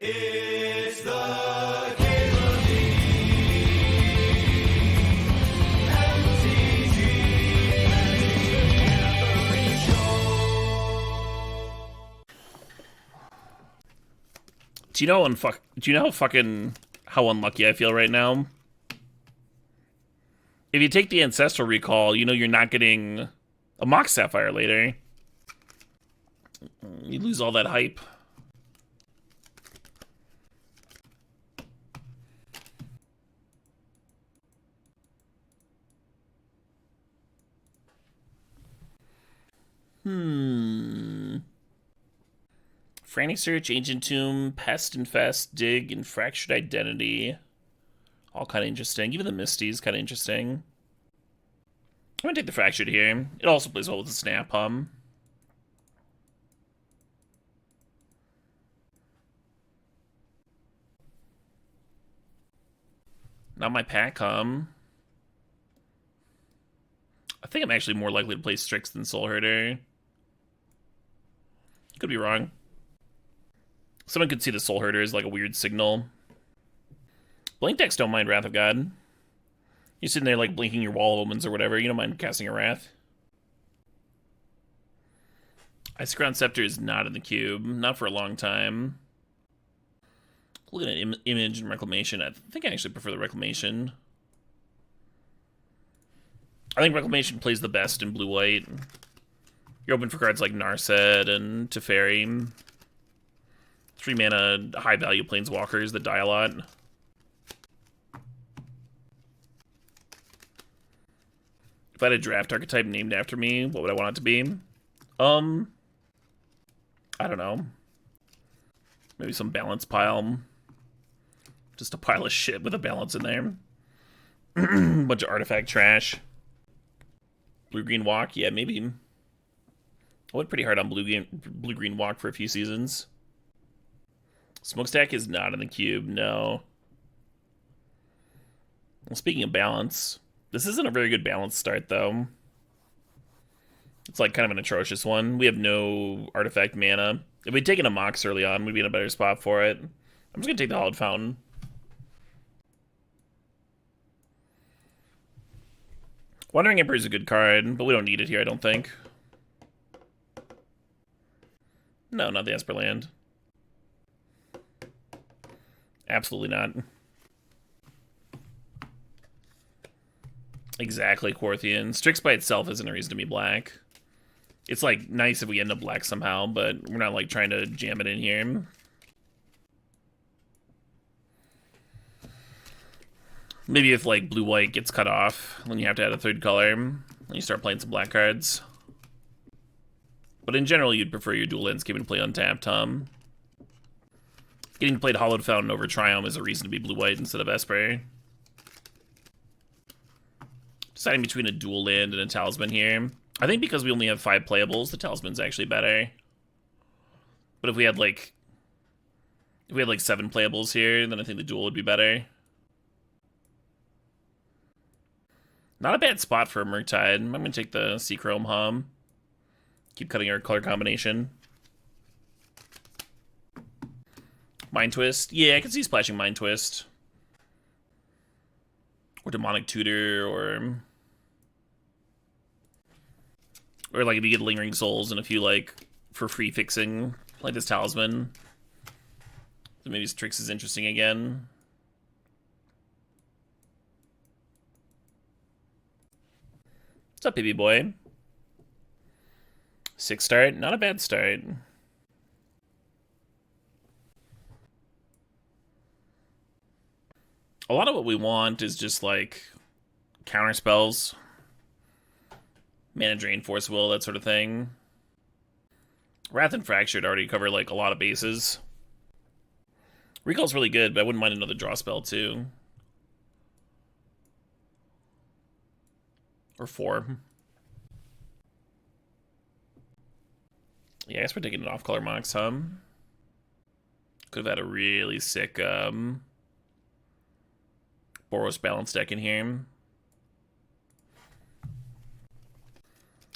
It's the Caleb Lee MTG Gathering Show. Do you know how unlucky I feel right now? If you take the Ancestral Recall, you know you're not getting a Mox Sapphire later. You lose all that hype. Frantic Search, Ancient Tomb, Pest Infest, Dig, and Fractured Identity. All kind of interesting. Even the Misty's kind of interesting. I'm gonna take the Fractured here. It also plays well with the Snap Hum. Not my pack Hum. I think I'm actually more likely to play Strix than Soul Herder. Could be wrong. Someone could see the Soul Herder as like a weird signal. Blink decks don't mind Wrath of God. You're sitting there like blinking your Wall of Omens or whatever. You don't mind casting a Wrath. Icecrown Scepter is not in the cube. Not for a long time. Looking at Image and Reclamation. I think I actually prefer the Reclamation. I think Reclamation plays the best in blue-white. You're open for cards like Narset and Teferi. 3-mana, high-value planeswalkers that die a lot. If I had a draft archetype named after me, what would I want it to be? I don't know. Maybe some balance pile. Just a pile of shit with a balance in there. Bunch of artifact trash. Blue-green walk, yeah, maybe. I went pretty hard on blue-green walk for a few seasons. Smokestack is not in the cube, no. Well, speaking of balance, this isn't a very good balance start, though. It's like kind of an atrocious one. We have no artifact mana. If we'd taken a Mox early on, we'd be in a better spot for it. I'm just gonna take the Hallowed Fountain. Wandering Emperor is a good card, but we don't need it here, I don't think. No, not the Esperland. Absolutely not. Exactly, Quarthian. Strix by itself isn't a reason to be black. It's, like, nice if we end up black somehow, but we're not, like, trying to jam it in here. Maybe if, like, blue-white gets cut off, then you have to add a third color, and you start playing some black cards. But in general, you'd prefer your dual landscape to play untapped, Getting played Hallowed Fountain over Triumph is a reason to be blue-white instead of Esper. Deciding between a dual land and a talisman here. I think because we only have 5 playables, the talisman's actually better. But if we had like 7 playables here, then I think the dual would be better. Not a bad spot for a Murktide. I'm gonna take the Seachrome Hum. Keep cutting our color combination. Mind Twist. Yeah, I can see splashing Mind Twist. Or Demonic Tutor, or like if you get Lingering Souls and a few like for free fixing, like this Talisman. So maybe Strix is interesting again. What's up, baby boy? 6 start, not a bad start. A lot of what we want is just like counter spells, mana drain, force will, that sort of thing. Wrath and Fractured already cover like a lot of bases. Recall's really good, but I wouldn't mind another draw spell too. Or 4. Yeah, I guess we're taking an off-color Mox, Could have had a really sick Boros balance deck in here.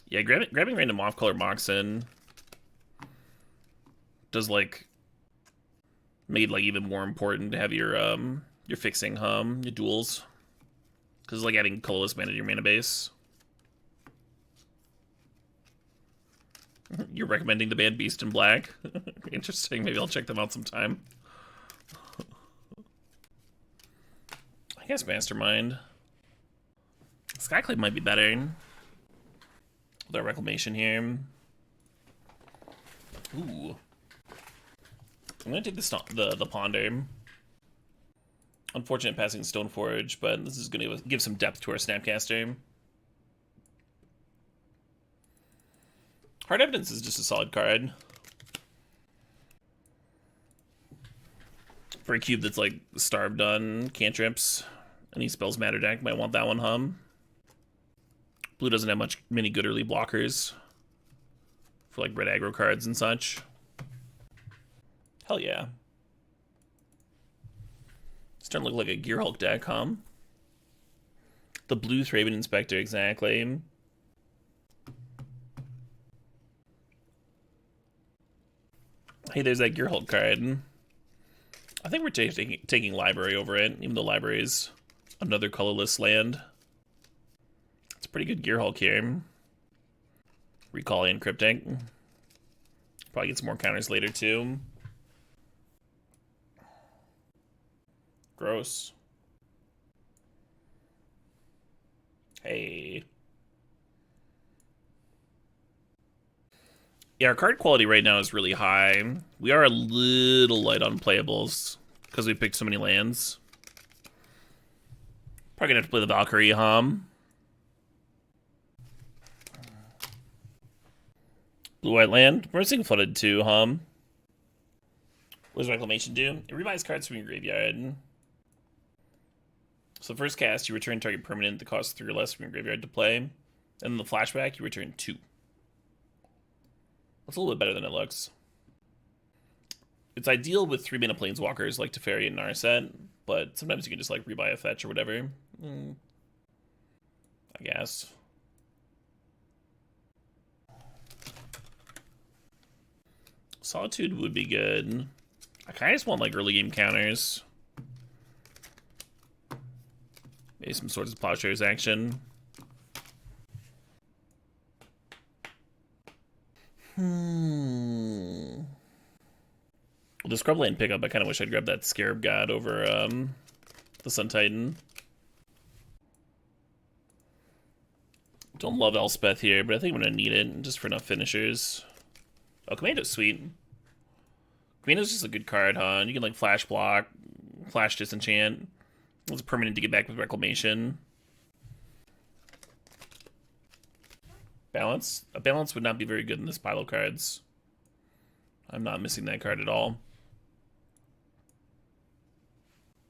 Yeah, grabbing random off-color Moxen does like Make it like even more important to have your fixing your duels. Because it's like adding colorless mana to your mana base. You're recommending the band Beast in Black? Interesting, maybe I'll check them out sometime. I guess Mastermind. Skyclave might be better. With our Reclamation here. Ooh. I'm gonna take the Ponder. Unfortunate passing Stoneforge, but this is gonna give some depth to our Snapcaster. Hard Evidence is just a solid card. For a cube that's like starved on cantrips, any spells matter deck might want that one, Blue doesn't have many good early blockers for like red aggro cards and such. Hell yeah. It's starting to look like a Gearhulk deck, The blue Thraben Inspector, exactly. Hey, there's that Gearhulk card. I think we're taking Library over it, even though Library is another colorless land. It's a pretty good Gearhulk here. Recall and Cryptic. Probably get some more counters later, too. Gross. Hey. Yeah, our card quality right now is really high. We are a little light on playables because we picked so many lands. Probably gonna have to play the Valkyrie, Blue-white land. We're seeing flooded too, What does Reclamation do? It rebuys cards from your graveyard. So first cast, you return target permanent that costs 3 or less from your graveyard to play. And then the flashback, you return 2. That's a little bit better than it looks. It's ideal with 3 mana planeswalkers like Teferi and Narset, but sometimes you can just like rebuy a fetch or whatever. I guess. Solitude would be good. I kind of just want like early game counters. Maybe some Swords of Plowshares action. Well, the Scrubland pickup, I kind of wish I'd grabbed that Scarab God over the Sun Titan. Don't love Elspeth here, but I think I'm going to need it just for enough finishers. Oh, Commando's sweet. Commando's just a good card, You can like Flash Block, Flash Disenchant. It's permanent to get back with Reclamation. Balance? A balance would not be very good in this pile of cards. I'm not missing that card at all.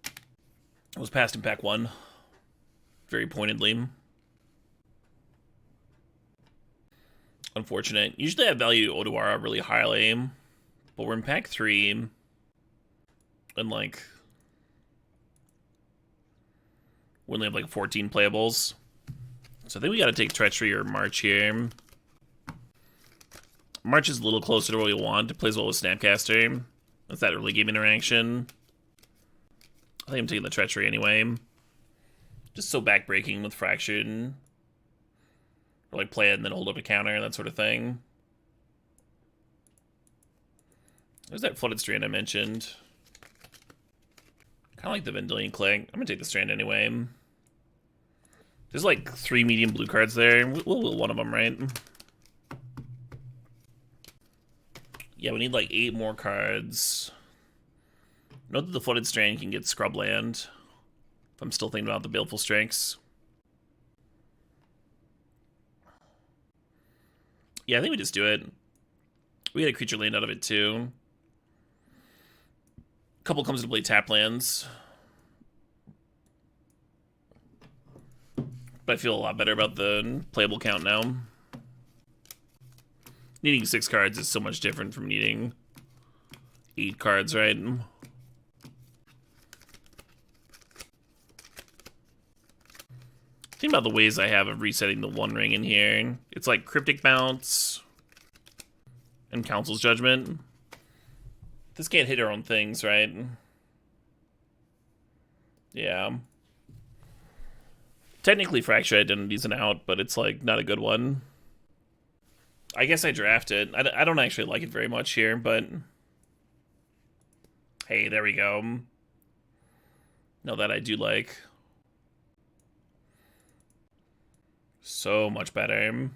It was passed in pack 1. Very pointedly. Unfortunate. Usually I value Odawara really highly, but we're in pack 3. And like... we only have like 14 playables. So I think we gotta take Treachery or March here. March is a little closer to what we want. It plays well with Snapcaster. That's that early game interaction. I think I'm taking the Treachery anyway. Just so backbreaking with Fraction. Or like play it and then hold up a counter, that sort of thing. There's that Flooded Strand I mentioned. Kind of like the Vendilion Click. I'm gonna take the Strand anyway. There's like 3 medium blue cards there. We'll one of them, right? Yeah, we need like 8 more cards. Note that the Flooded Strand can get Scrubland. If I'm still thinking about the Baleful Strengths. Yeah, I think we just do it. We get a creature land out of it too. Couple comes to play tap lands. But I feel a lot better about the playable count now. Needing 6 cards is so much different from needing 8 cards, right? Think about the ways I have of resetting the One Ring in here. It's like Cryptic Bounce and Council's Judgment. This can't hit our own things, right? Yeah. Technically, Fractured Identity's an out, but it's, like, not a good one. I guess I draft it. I don't actually like it very much here, but... Hey, there we go. No, that I do like. So much better.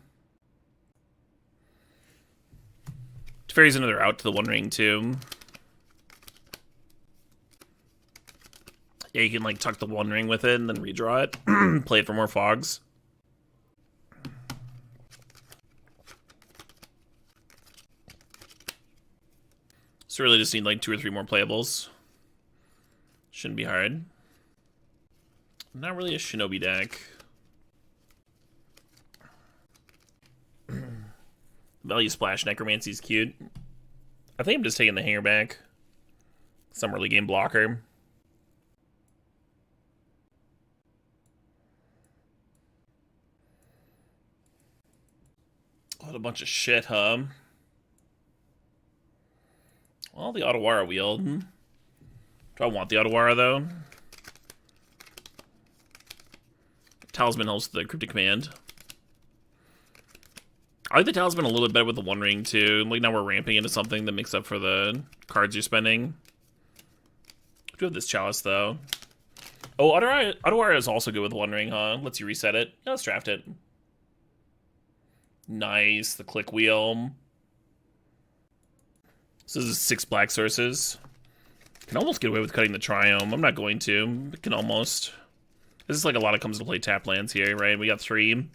Teferi's another out to the One Ring, too. Yeah, you can, like, tuck the One Ring with it and then redraw it. Play it for more fogs. So really just need, like, 2 or 3 more playables. Shouldn't be hard. Not really a Shinobi deck. Value Splash Necromancy's cute. I think I'm just taking the hanger back. Some early game blocker. What a bunch of shit, huh? Well, the Otawara wheeled. Do I want the Otawara, though? Talisman helps the Cryptic Command. I like the Talisman a little bit better with the One Ring, too. Like, now we're ramping into something that makes up for the cards you're spending. I do have this Chalice, though. Oh, Otawara is also good with One Ring, huh? Lets you reset it. Yeah, let's draft it. Nice, the click wheel. So this is 6 black sources. Can almost get away with cutting the Triome. I'm not going to, but can almost. This is like a lot of comes to play tap lands here, right? We got 3.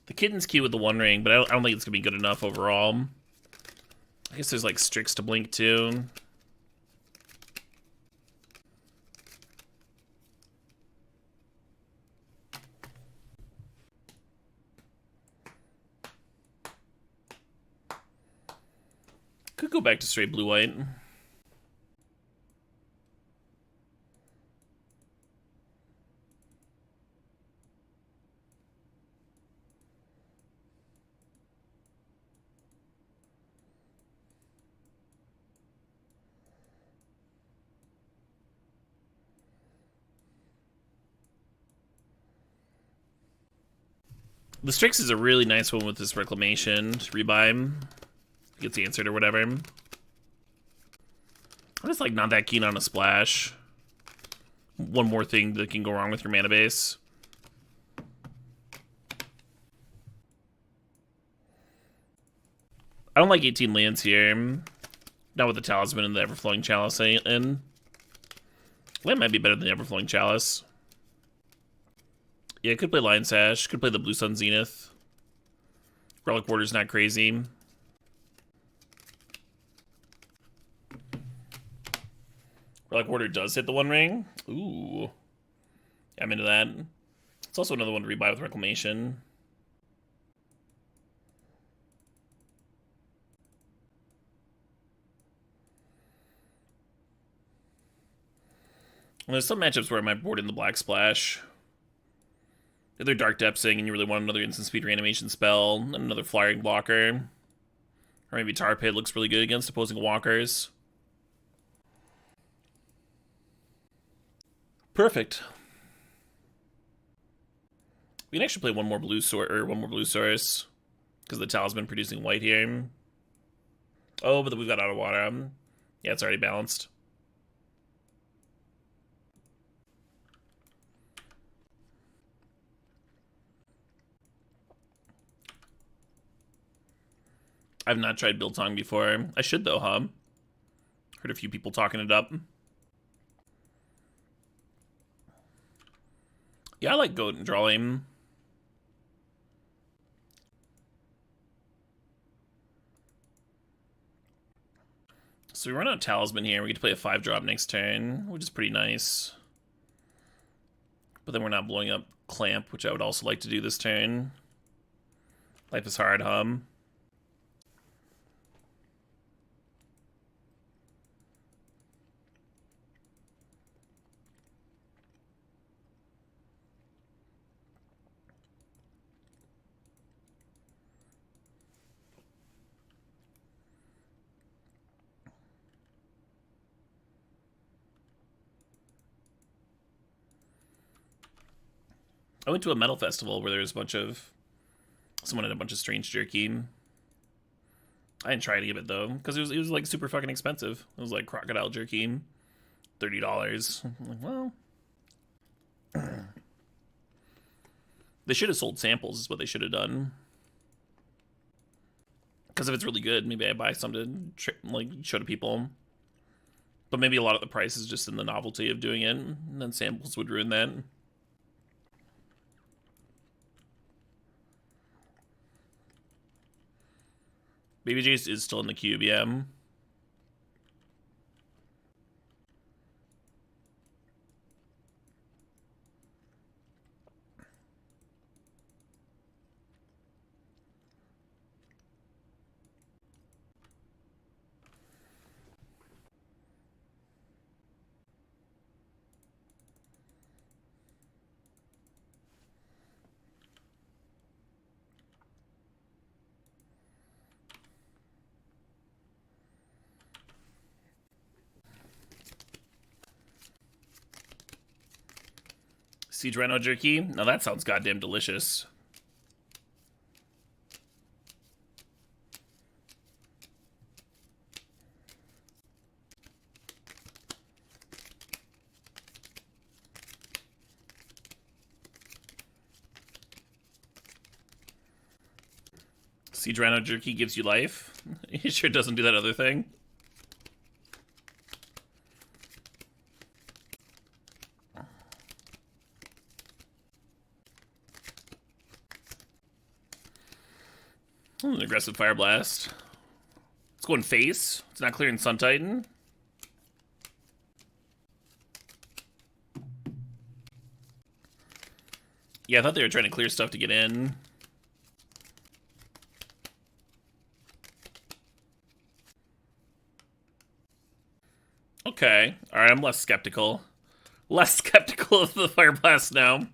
The Kitten's cute with the One Ring, but I don't think it's gonna be good enough overall. I guess there's like Strix to blink too. Could go back to straight blue-white. The Strix is a really nice one with this Reclamation. Rebuy. Gets answered or whatever. I'm just like not that keen on a splash. One more thing that can go wrong with your mana base. I don't like 18 lands here. Not with the Talisman and the Everflowing Chalice in. Land might be better than the Everflowing Chalice. Yeah, could play Lion Sash. Could play the Blue Sun Zenith. Relic Warder's not crazy. Relic Warder does hit the One Ring. Ooh. Yeah, I'm into that. It's also another one to rebuy with Reclamation. And there's some matchups where I might board in the Black Splash. If they're Dark Depthsing and you really want another instant speed reanimation spell, and another flying blocker. Or maybe Tar Pit looks really good against opposing walkers. Perfect. We can actually play one more blue source. Because the Talisman producing white here. Oh, but we've got Otawara. Yeah, it's already balanced. I've not tried Biltong before. I should though, huh? Heard a few people talking it up. Yeah, I like Goat and Drawing. So we run out of Talisman here. We get to play a 5-drop next turn, which is pretty nice. But then we're not blowing up Clamp, which I would also like to do this turn. Life is hard, huh? I went to a metal festival where there was a bunch of... Someone had a bunch of strange jerky. I didn't try any of it, though, because it was, like, super fucking expensive. It was, like, crocodile jerky. $30. I'm like, well... They should have sold samples, is what they should have done. Because if it's really good, maybe I buy some to, like, show to people. But maybe a lot of the price is just in the novelty of doing it, and then samples would ruin that. Baby Jace is still in the cube, yeah. Siege Rhino jerky? Now that sounds goddamn delicious. Siege Rhino jerky gives you life? He sure doesn't do that other thing. An aggressive Fire Blast. It's going face. It's not clearing Sun Titan. Yeah, I thought they were trying to clear stuff to get in. Okay. Alright, I'm less skeptical. Less skeptical of the Fire Blast now.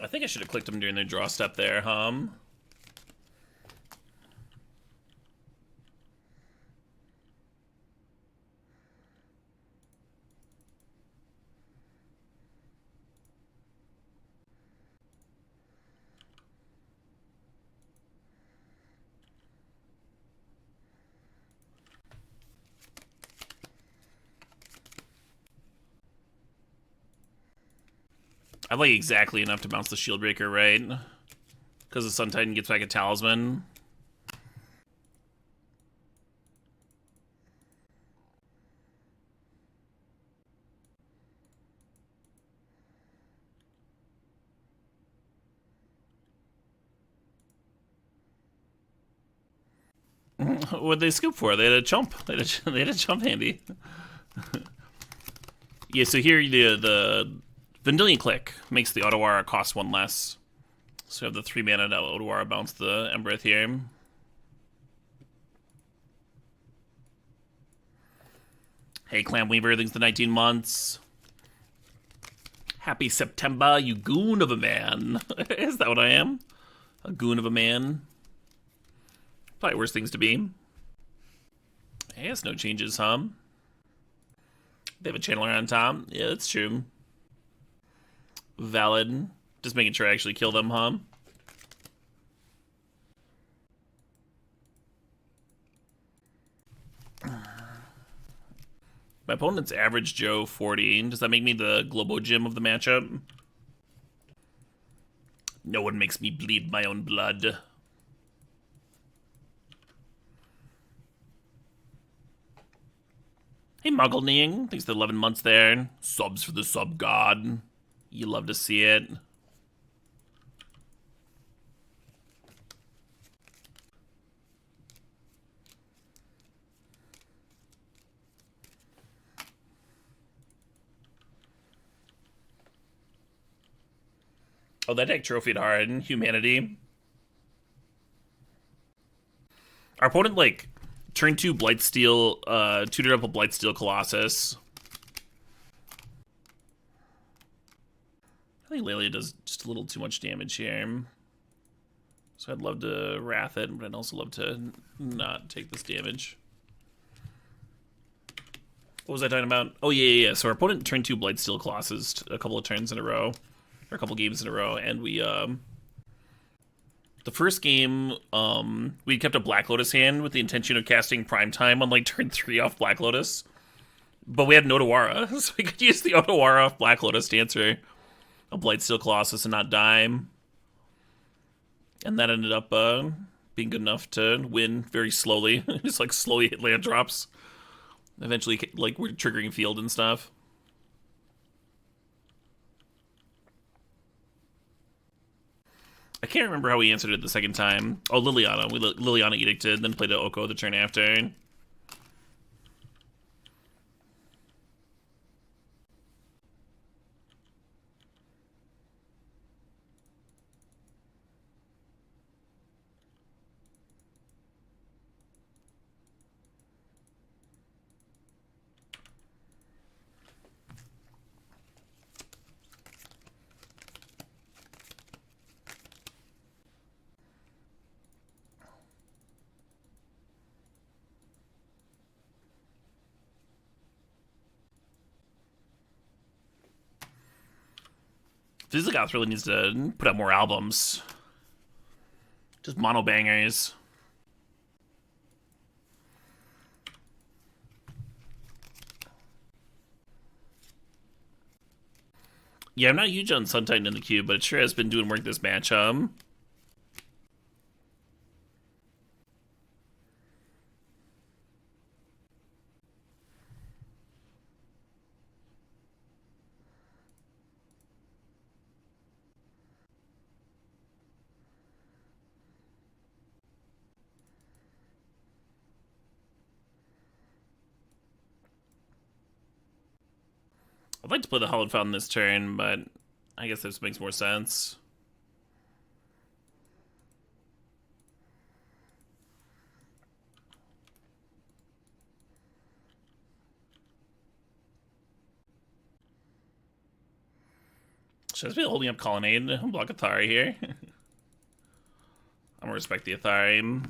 I think I should have clicked them during their draw step there, I have like exactly enough to bounce the Shield Breaker, right? Because the Sun Titan gets back a Talisman. What'd they scoop for? They had a chump. They had a chump handy. Yeah, so here the Vendilion Click makes the Otawara cost one less. So we have the 3 mana to Otawara bounce the Embereth here. Hey, Clam Weaver, thanks for the 19 months. Happy September, you goon of a man. Is that what I am? A goon of a man? Probably worse things to be. Hey, it's no changes, huh? They have a channeler on top. Yeah, that's true. Valid. Just making sure I actually kill them, huh? My opponent's average Joe 40. Does that make me the Globo Gym of the matchup? No one makes me bleed my own blood. Hey, Mugglening. Thanks for the 11 months there. Subs for the sub god. You love to see it. Oh, that deck trophied hard. Humanity. Our opponent, like, turn 2 Blightsteel, tutored up a Blightsteel Colossus. I think Lelia does just a little too much damage here. So I'd love to Wrath it, but I'd also love to not take this damage. What was I talking about? Oh, yeah. So our opponent turned 2 Blightsteel Colossus a couple of turns in a row. Or a couple games in a row. And we, the first game, we kept a Black Lotus hand with the intention of casting Prime Time on, like, turn 3 off Black Lotus. But we had an Otawara, so we could use the Otawara off Black Lotus to answer a Blightsteel Colossus and not die. And that ended up being good enough to win very slowly. Just like slowly hit land drops. Eventually, like, we're triggering field and stuff. I can't remember how we answered it the second time. Oh, Liliana. We Liliana edicted, then played a Oko the turn after. Vizagath really needs to put out more albums. Just mono bangers. Yeah, I'm not huge on Sun Titan in the cube, but it sure has been doing work this match. I'd like to play the Hallowed Fountain this turn, but I guess this makes more sense. Should I just be holding up Colonnade and block Athari here? I'm gonna respect the Athari.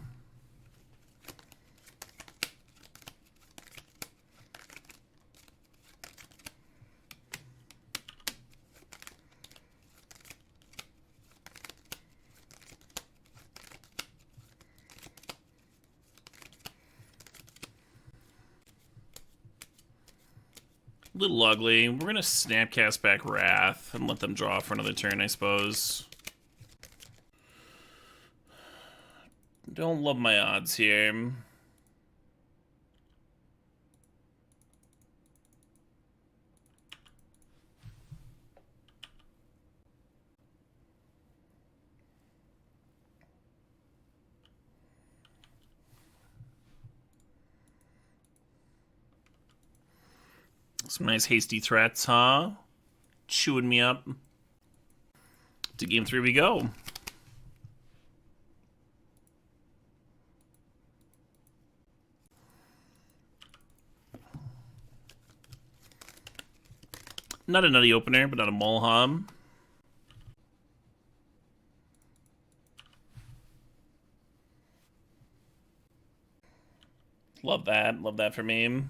Little ugly. We're gonna Snapcast back Wrath and let them draw for another turn, I suppose. Don't love my odds here. Some nice hasty threats, huh? Chewing me up. To game 3 we go. Not a nutty opener, but not a Mulham. Love that. Love that for me.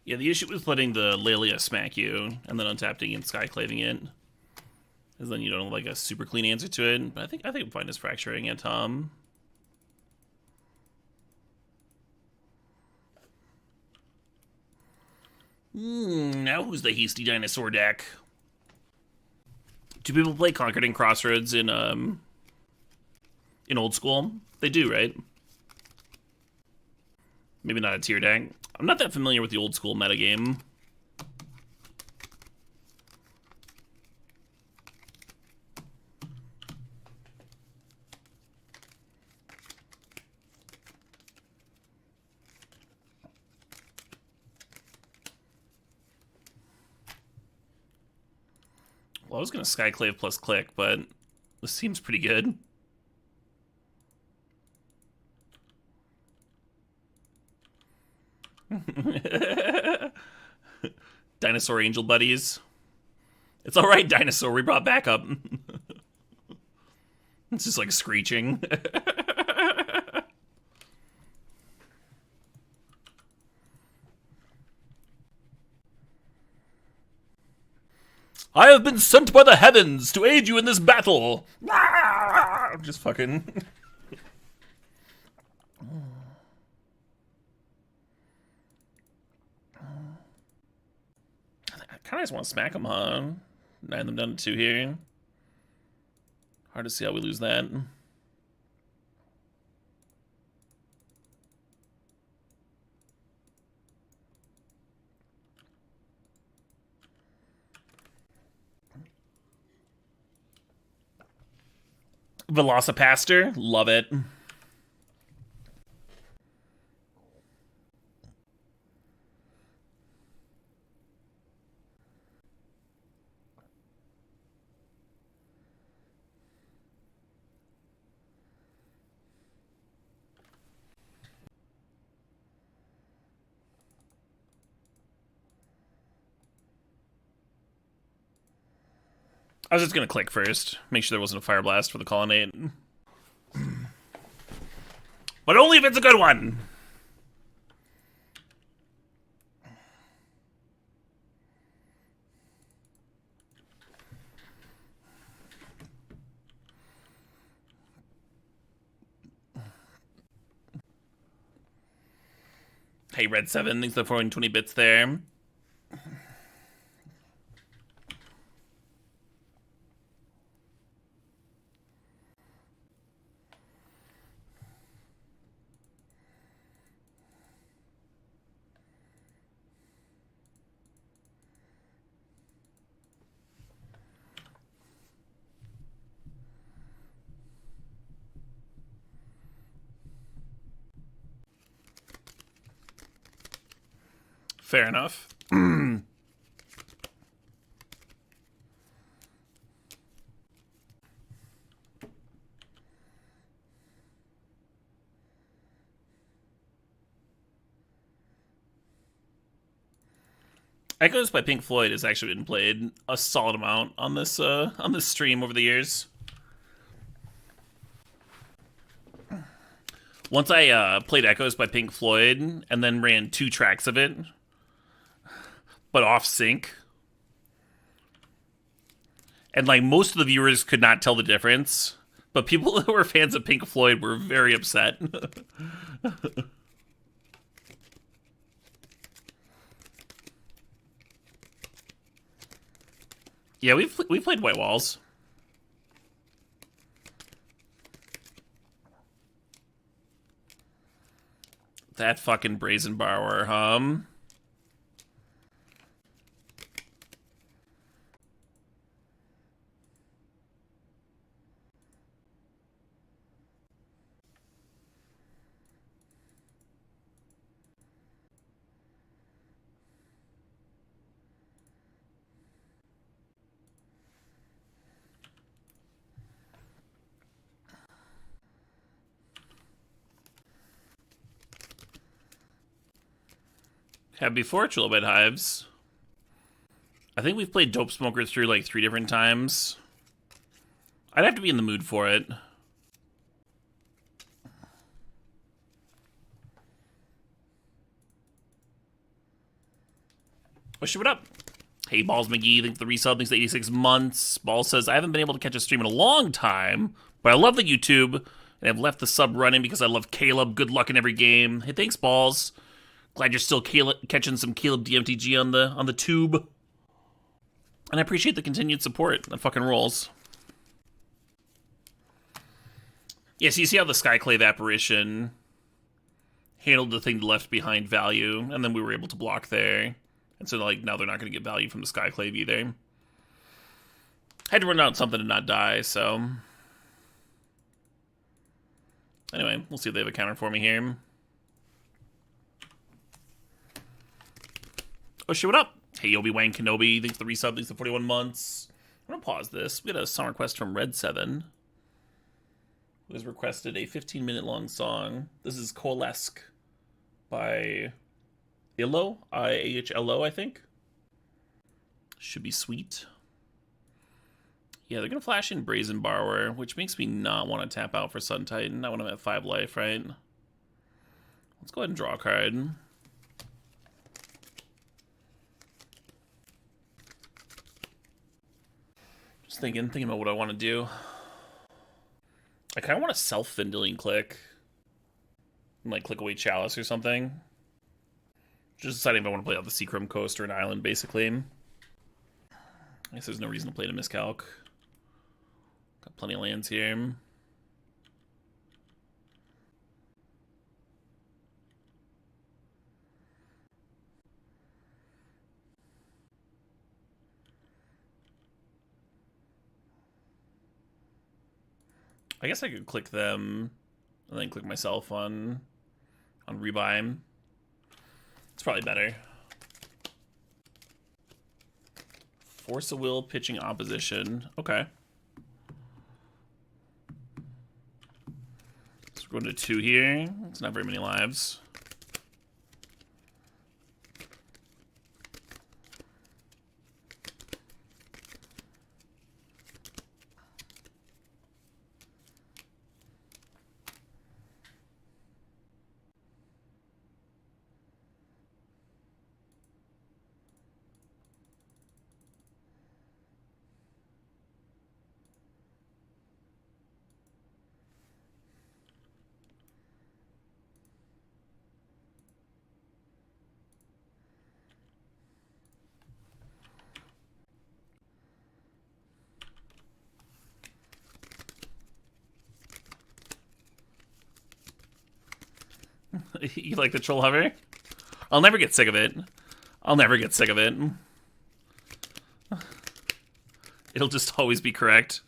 Yeah, the issue with letting the Lelia smack you and then untapping and skyclaving it is then you don't have like a super clean answer to it. But I think I'm fine as fracturing it, Tom. Now who's the hasty dinosaur deck? Do people play Conquered and Crossroads in old school? They do, right? Maybe not a tier deck. I'm not that familiar with the old school metagame. Well, I was gonna Skyclave plus click, but this seems pretty good. Dinosaur angel buddies. It's alright, dinosaur, we brought backup. It's just like screeching. I have been sent by the heavens to aid you in this battle. Just fucking. I kind of just want to smack them, huh? 9 of them down to 2 here. Hard to see how we lose that. Velocipaster, love it. I was just gonna click first, make sure there wasn't a fire blast for the colonnade. But only if it's a good one! Hey, Red7, thanks for throwing 20 bits there. Fair enough. Echoes by Pink Floyd has actually been played a solid amount on this stream over the years. Once I played Echoes by Pink Floyd and then ran 2 tracks of it, but off sync. And like most of the viewers could not tell the difference, but people who were fans of Pink Floyd were very upset. Yeah, we played White Walls. That fucking Brazen Borrower, Have before Trilobite Hives. I think we've played Dope Smoker through like 3 different times. I'd have to be in the mood for it. What's what up? Hey, Balls McGee, thanks for the resub, thanks for 86 months. Ball says, I haven't been able to catch a stream in a long time, but I love the YouTube, and I've left the sub running because I love Caleb. Good luck in every game. Hey, thanks, Balls. Glad you're still catching some Caleb DMTG on the tube. And I appreciate the continued support. That fucking rolls. Yeah, so you see how the Skyclave apparition handled the thing left behind value, and then we were able to block there. And so, like, now they're not going to get value from the Skyclave either. Had to run out something to not die, so... Anyway, we'll see if they have a counter for me here. Oh shit, what up? Hey, Obi-Wan Kenobi, thanks for the resub, thanks for 41 months. I'm gonna pause this. We got a song request from Red7, who has requested a 15-minute long song. This is Coalesque by Illo, I-H-L-O, I think. Should be sweet. Yeah, they're gonna flash in Brazen Borrower, which makes me not want to tap out for Sun Titan. Not when I'm at 5 life, right? Let's go ahead and draw a card. Just thinking about what I want to do. I kind of want to self-Findling click. And, like, click away Chalice or something. Just deciding if I want to play out the Seachrome Coast or an island, basically. I guess there's no reason to play to miscalc. Got plenty of lands here. I guess I could click them and then click myself on rebuy. It's probably better. Force of Will, pitching opposition. Okay. So we're going to 2 here. It's not very many lives. You like the Troll Hover? I'll never get sick of it. I'll never get sick of it. It'll just always be correct.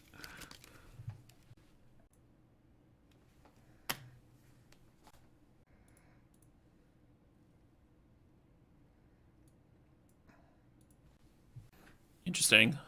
Interesting.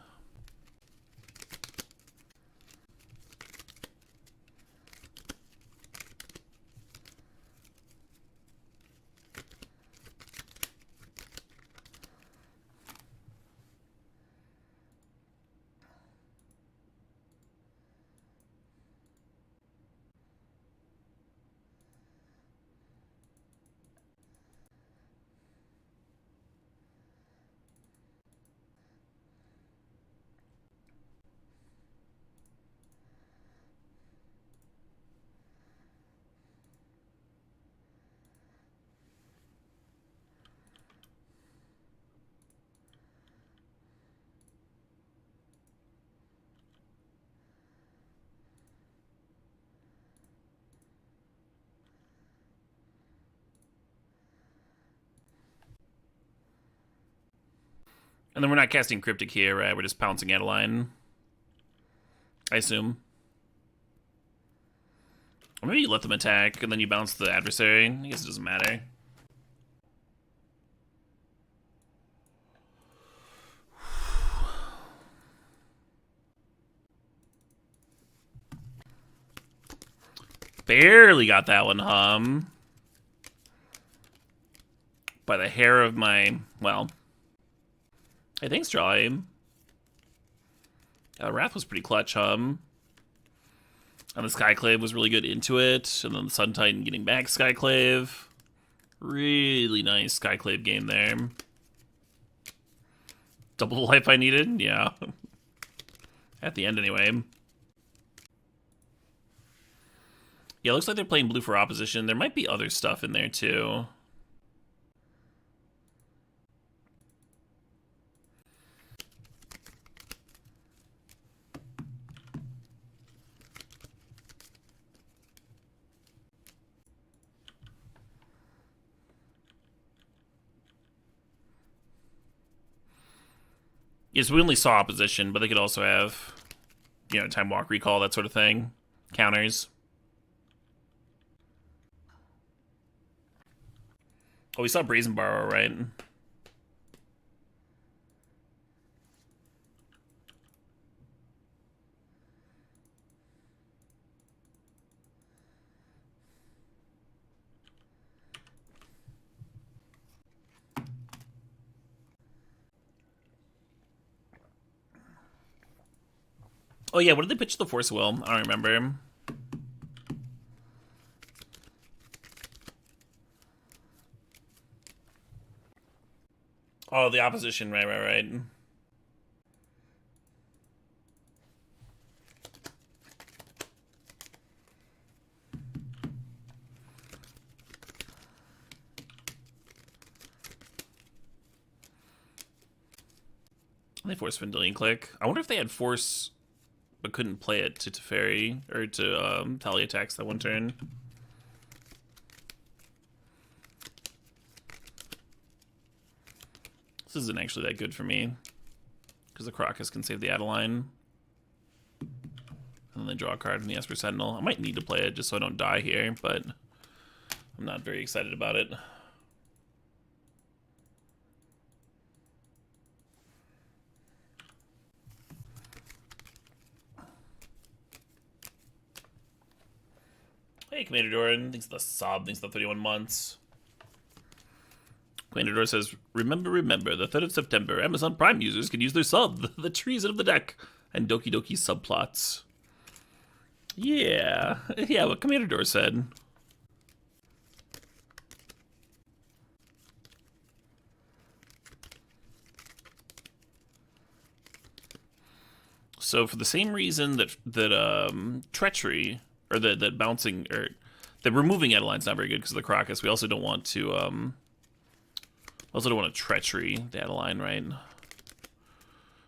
And then we're not casting Cryptic here, right? We're just pouncing Adeline. I assume. Or maybe you let them attack, and then you bounce the adversary. I guess it doesn't matter. Barely got that one, by the hair of my, well... Hey, thanks, Dry. Wrath was pretty clutch, And the Skyclave was really good into it. And then the Sun Titan getting back Skyclave. Really nice Skyclave game there. Double the life I needed? Yeah. At the end, anyway. Yeah, looks like they're playing blue for opposition. There might be other stuff in there, too. Yes, we only saw opposition, but they could also have, you know, time walk, recall, that sort of thing. Counters. Oh, we saw Brazen Borrower, right? Oh yeah, what did they pitch the Force Will? I don't remember. Oh, the opposition, right. They forced Vendilion Click. I wonder if they had Force but couldn't play it to Teferi, or to Tally attacks that one turn. This isn't actually that good for me, because the Crocus can save the Adeline. And then they draw a card from the Esper Sentinel. I might need to play it just so I don't die here, but I'm not very excited about it. Hey, Commander Doran. Thanks for the sub. Thanks for the 31 months. Commander Doran says, remember, the 3rd of September, Amazon Prime users can use their sub, the treason of the deck, and Doki Doki subplots. Yeah, what Commander Doran said. So for the same reason that treachery, or that bouncing, or that removing Adeline's not very good because of the Crocus, we also don't want to treachery the Adeline, right?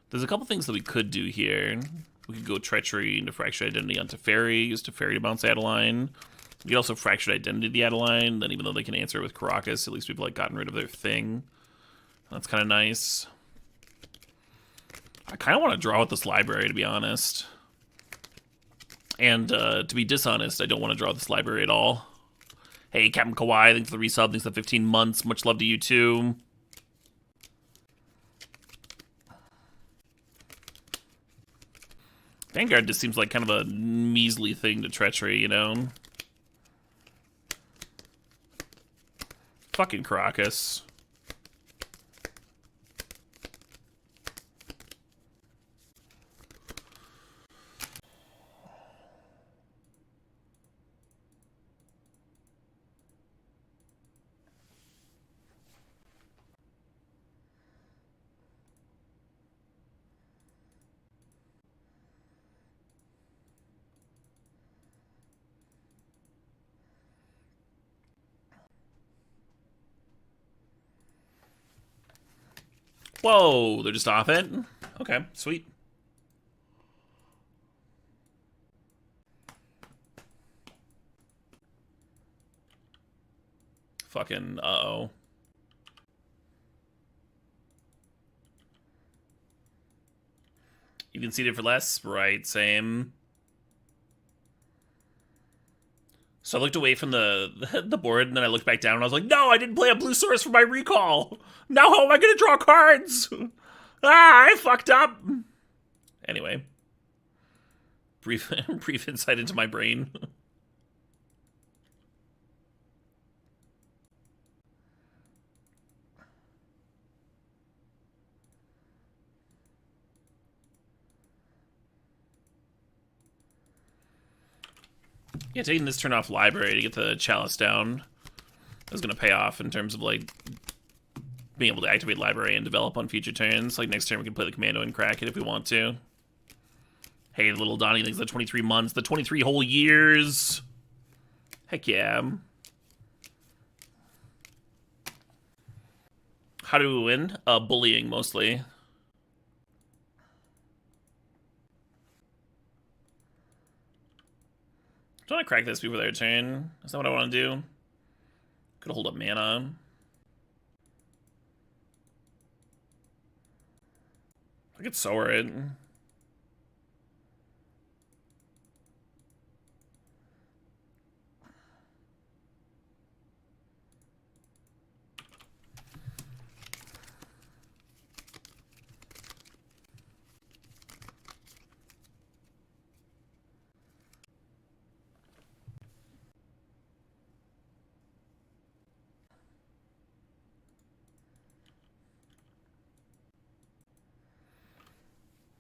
There's a couple things that we could do here. We could go treachery into fractured identity onto Teferi, use Teferi to bounce Adeline. We could also fractured identity the Adeline, then even though they can answer it with Caracas, at least we've like gotten rid of their thing. That's kind of nice. I kind of want to draw with this library, to be honest. And to be dishonest, I don't want to draw this library at all. Hey, Captain Kawhi, thanks for the resub, thanks for the 15 months. Much love to you too. Vanguard just seems like kind of a measly thing to treachery, you know? Fucking Caracas. Whoa, they're just off it? Okay, sweet. Fucking, uh-oh. You can see it for less? Right, same. So I looked away from the board, and then I looked back down, and I was like, no, I didn't play a blue source for my recall! Now how am I gonna draw cards? I fucked up! Anyway. Brief insight into my brain. Yeah, taking this turn off library to get the Chalice down is going to pay off in terms of, like, being able to activate library and develop on future turns. Like, next turn we can play the Commando and crack it if we want to. Hey, little Donnie, thanks for the 23 months, the 23 whole years. Heck yeah. How do we win? Bullying, mostly. Do I want to crack this before their turn? Is that what I want to do? Could hold up mana. I could soar it.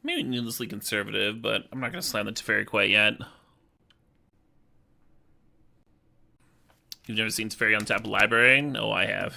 Maybe needlessly conservative, but I'm not going to slam the Teferi quite yet. You've never seen Teferi on tap library? No, I have.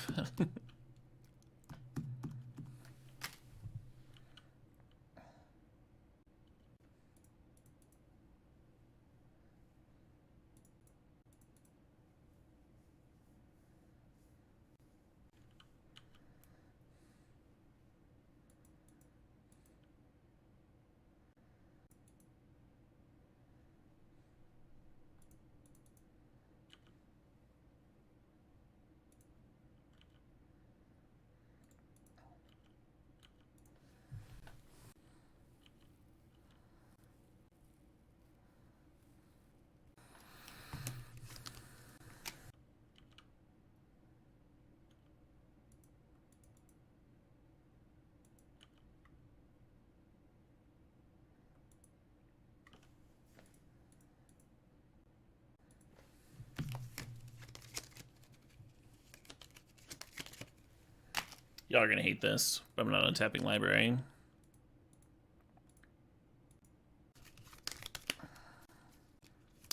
Y'all are gonna hate this, but I'm not untapping library.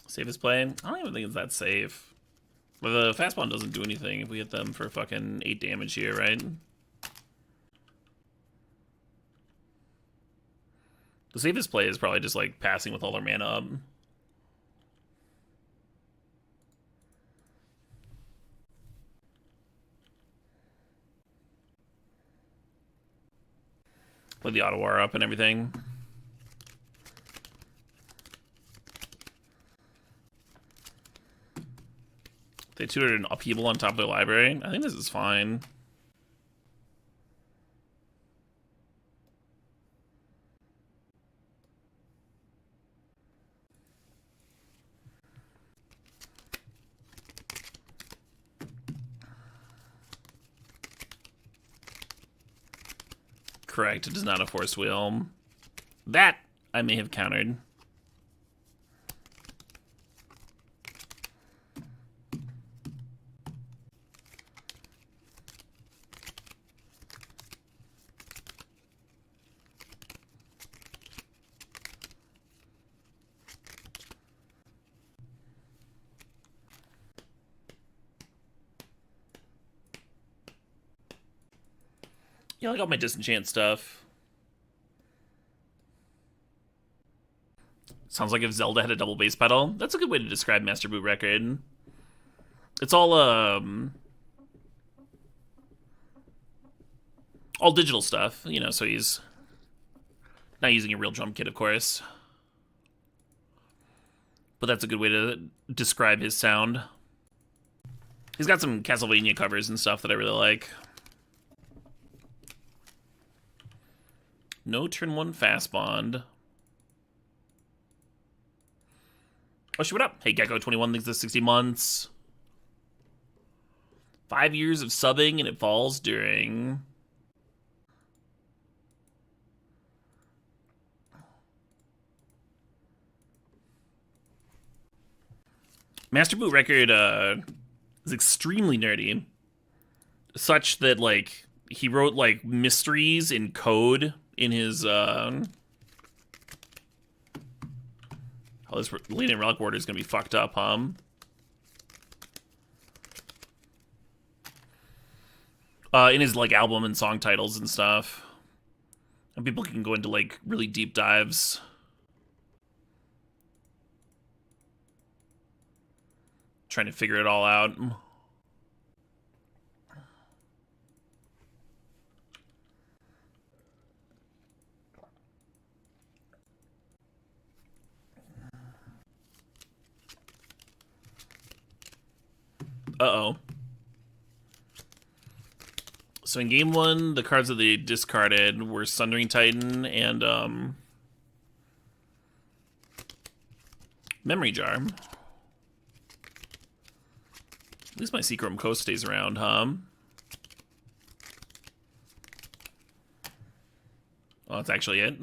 Safest play? I don't even think it's that safe. But the fastball doesn't do anything if we hit them for fucking 8 damage here, right? The safest play is probably just like passing with all their mana up. Play the auto war up and everything. They tutored an upheaval on top of their library. I think this is fine. Correct, it does not have Force Wheel. That I may have countered. Yeah, I got my disenchant stuff. Sounds like if Zelda had a double bass pedal. That's a good way to describe Master Boot Record. It's all digital stuff, you know, so he's not using a real drum kit, of course. But that's a good way to describe his sound. He's got some Castlevania covers and stuff that I really like. No turn 1 fast bond. Oh shit, what up? Hey, Gecko21 thinks this 60 months. 5 years of subbing and it falls during... Master Boot Record is extremely nerdy. Such that, like, he wrote, like, mysteries in code in his, oh, this Leaning Relic Warder is gonna be fucked up, huh? In his, like, album and song titles and stuff. And people can go into, like, really deep dives. Trying to figure it all out. Uh-oh. So in game 1, the cards that they discarded were Sundering Titan and Memory Jar. At least my Secret Room Coast stays around, huh? Oh, that's actually it.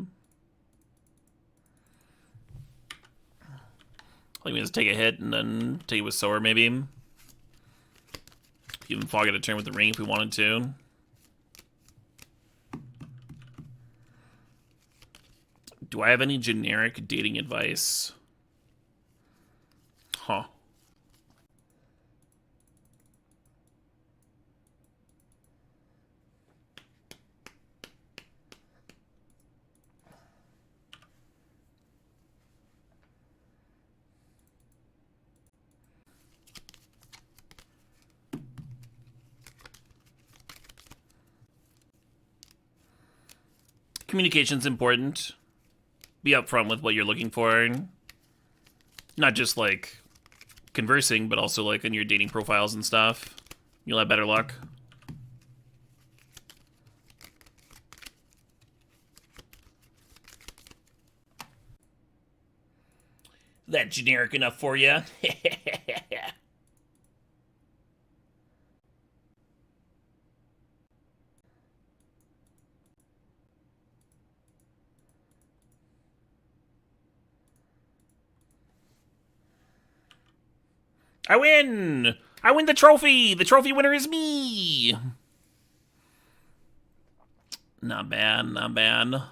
Like we just take a hit and then take it with Sower, maybe. Even Fog at a turn with the ring if we wanted to. Do I have any generic dating advice? Huh. Communication's important. Be upfront with what you're looking for. Not just like conversing, but also like in your dating profiles and stuff. You'll have better luck. That generic enough for you? I win! I win the trophy! The trophy winner is me! Not bad, not bad.